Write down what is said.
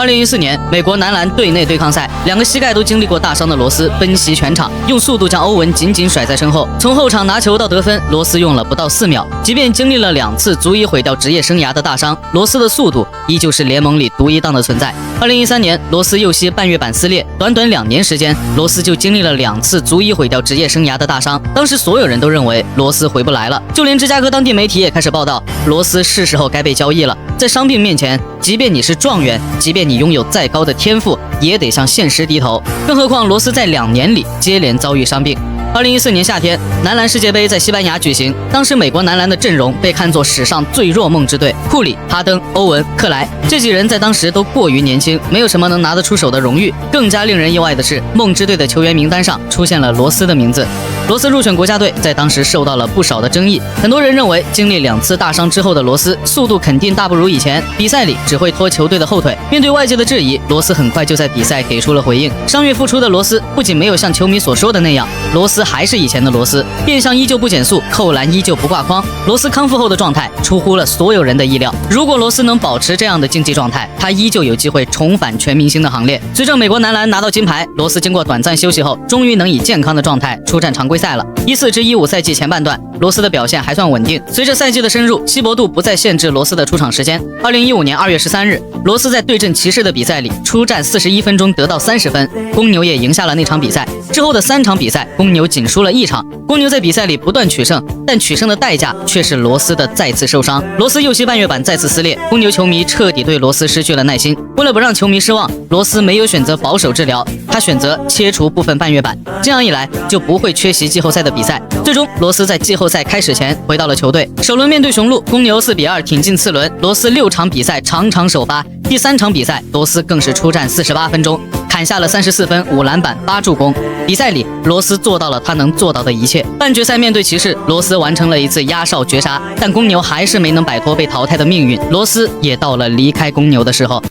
2014年，美国男篮队内对抗赛，两个膝盖都经历过大伤的罗斯奔袭全场，用速度将欧文紧紧甩在身后。从后场拿球到得分，罗斯用了不到4秒。即便经历了2次足以毁掉职业生涯的大伤，罗斯的速度依旧是联盟里独一档的存在。2013年，罗斯右膝半月板撕裂，短短2年时间，罗斯就经历了2次足以毁掉职业生涯的大伤。当时所有人都认为罗斯回不来了，就连芝加哥当地媒体也开始报道，罗斯是时候该被交易了。在伤病面前，即便你是状元，即便你拥有再高的天赋，也得向现实低头。更何况罗斯在2年里接连遭遇伤病。2014年夏天，男篮世界杯在西班牙举行，当时美国男篮的阵容被看作史上最弱梦之队，库里、哈登、欧文、克莱这几人在当时都过于年轻，没有什么能拿得出手的荣誉。更加令人意外的是，梦之队的球员名单上出现了罗斯的名字。罗斯入选国家队，在当时受到了不少的争议。很多人认为，经历2次大伤之后的罗斯，速度肯定大不如以前，比赛里只会拖球队的后腿。面对外界的质疑，罗斯很快就在比赛给出了回应。伤愈复出的罗斯不仅没有像球迷所说的那样，罗斯还是以前的罗斯，变向依旧不减速，扣篮依旧不挂筐。罗斯康复后的状态出乎了所有人的意料。如果罗斯能保持这样的竞技状态，他依旧有机会重返全明星的行列。随着美国男篮拿到金牌，罗斯经过短暂休息后，终于能以健康的状态出战常规赛了。14至15赛季前半段，罗斯的表现还算稳定。随着赛季的深入，稀薄度不再限制罗斯的出场时间。2015年2月13日，罗斯在对阵骑士的比赛里出战41分钟得到30分，公牛也赢下了那场比赛。之后的3场比赛，公牛仅输了1场。公牛在比赛里不断取胜，但取胜的代价却是罗斯的再次受伤。罗斯右膝半月板再次撕裂，公牛球迷彻底对罗斯失去了耐心。为了不让球迷失望，罗斯没有选择保守治疗，他选择切除部分半月板，这样一来就不会缺席季后赛的比赛。最终，罗斯在季后赛开始前回到了球队。首轮面对雄鹿，公牛4比2挺进次轮，罗斯6场比赛场场首发。第3场比赛，罗斯更是出战48分钟，砍下了34分、5篮板、8助攻。比赛里，罗斯做到了他能做到的一切。半决赛面对骑士，罗斯完成了一次压哨绝杀，但公牛还是没能摆脱被淘汰的命运。罗斯也到了离开公牛的时候。